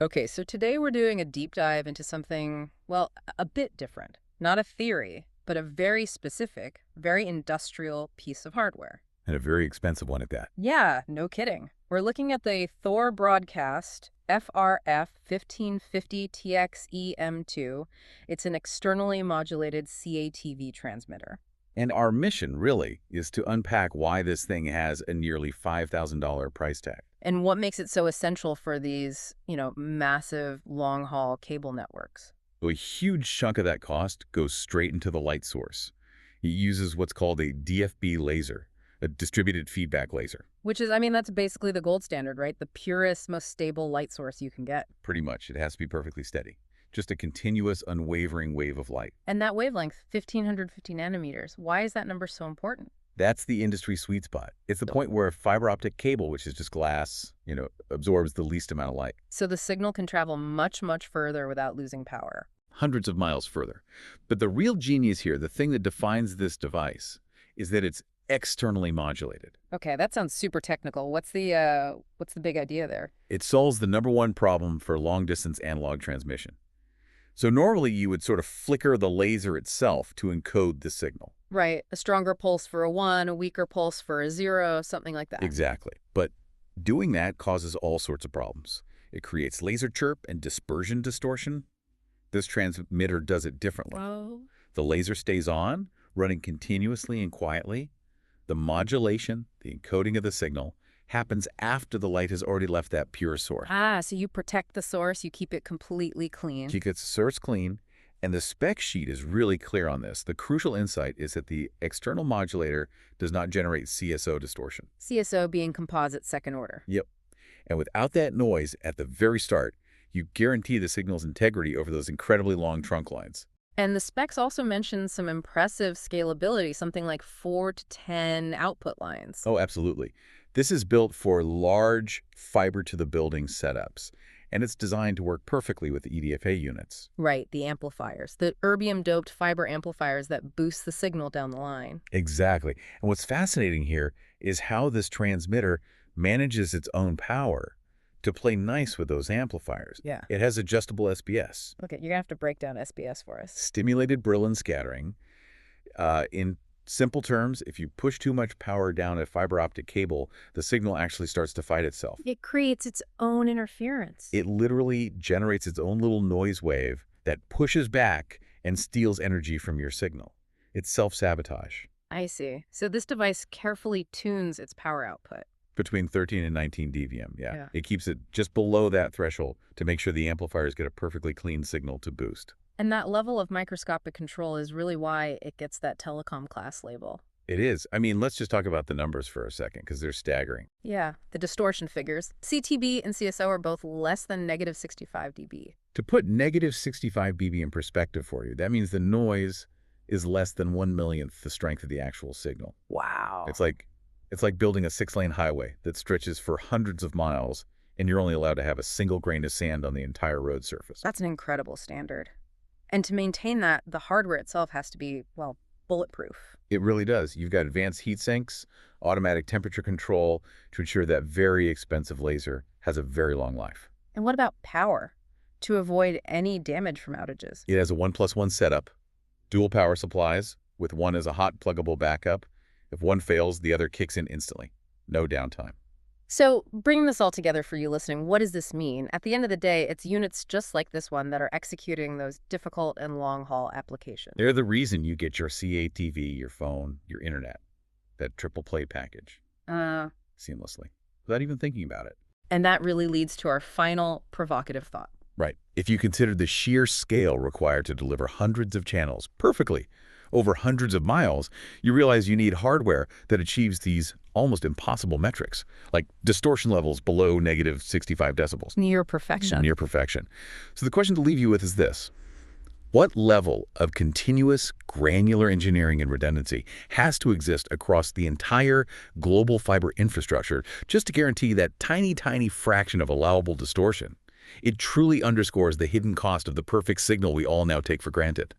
Okay, so today we're doing a deep dive into something, well, a bit different. Not a theory, but a very specific, very industrial piece of hardware. And a very expensive one at that. Yeah, no kidding. We're looking at the Thor Broadcast F-RF-1550-TX-EM-2. It's an externally modulated CATV transmitter. And our mission, really, is to unpack why this thing has a nearly $5,000 price tag. And what makes it so essential for these, massive long-haul cable networks? So a huge chunk of that cost goes straight into the light source. It uses what's called a DFB laser, a distributed feedback laser. Which is, that's basically the gold standard, right? The purest, most stable light source you can get. Pretty much. It has to be perfectly steady. Just a continuous, unwavering wave of light. And that wavelength, 1550 nanometers, why is that number so important? That's the industry sweet spot. It's the point where a fiber optic cable, which is just glass, absorbs the least amount of light. So the signal can travel much, much further without losing power. Hundreds of miles further. But the real genius here, the thing that defines this device, is that it's externally modulated. Okay, that sounds super technical. What's the big idea there? It solves the #1 problem for long-distance analog transmission. So normally you would sort of flicker the laser itself to encode the signal. Right, a stronger pulse for a 1, a weaker pulse for a 0, something like that. Exactly. But doing that causes all sorts of problems. It creates laser chirp and dispersion distortion. This transmitter does it differently. Whoa. The laser stays on, running continuously and quietly. The modulation, the encoding of the signal, happens after the light has already left that pure source. So you protect the source, you keep it completely clean. Keep the source clean, and the spec sheet is really clear on this. The crucial insight is that the external modulator does not generate CSO distortion. CSO being composite second order. Yep. And without that noise at the very start, you guarantee the signal's integrity over those incredibly long trunk lines. And the specs also mention some impressive scalability, something like 4 to 10 output lines. Oh, absolutely. This is built for large fiber-to-the-building setups, and it's designed to work perfectly with the EDFA units. Right, the amplifiers, the erbium-doped fiber amplifiers that boost the signal down the line. Exactly. And what's fascinating here is how this transmitter manages its own power to play nice with those amplifiers. Yeah. It has adjustable SBS. Okay, you're going to have to break down SBS for us. Stimulated Brillouin scattering. In simple terms, if you push too much power down a fiber optic cable, the signal actually starts to fight itself. It creates its own interference. It literally generates its own little noise wave that pushes back and steals energy from your signal. It's self-sabotage. I see. So this device carefully tunes its power output. Between 13 and 19 dBm, yeah. It keeps it just below that threshold to make sure the amplifiers get a perfectly clean signal to boost. And that level of microscopic control is really why it gets that telecom class label. It is. Let's just talk about the numbers for a second, because they're staggering. Yeah, the distortion figures. CTB and CSO are both less than negative 65 dB. To put negative 65 dB in perspective for you, that means the noise is less than 1/millionth the strength of the actual signal. Wow. It's like building a 6-lane highway that stretches for hundreds of miles, and you're only allowed to have a single grain of sand on the entire road surface. That's an incredible standard. And to maintain that, the hardware itself has to be, well, bulletproof. It really does. You've got advanced heat sinks, automatic temperature control to ensure that very expensive laser has a very long life. And what about power? To avoid any damage from outages. It has a 1+1 setup, dual power supplies, with one as a hot pluggable backup. If one fails, the other kicks in instantly. No downtime. So bringing this all together for you listening, what does this mean? At the end of the day, it's units just like this one that are executing those difficult and long-haul applications. They're the reason you get your CATV, your phone, your internet, that triple play package, seamlessly, without even thinking about it. And that really leads to our final provocative thought. Right. If you consider the sheer scale required to deliver hundreds of channels perfectly over hundreds of miles, you realize you need hardware that achieves these almost impossible metrics, like distortion levels below negative 65 decibels. Near perfection. Near perfection. So the question to leave you with is this. What level of continuous granular engineering and redundancy has to exist across the entire global fiber infrastructure just to guarantee that tiny, tiny fraction of allowable distortion? It truly underscores the hidden cost of the perfect signal we all now take for granted.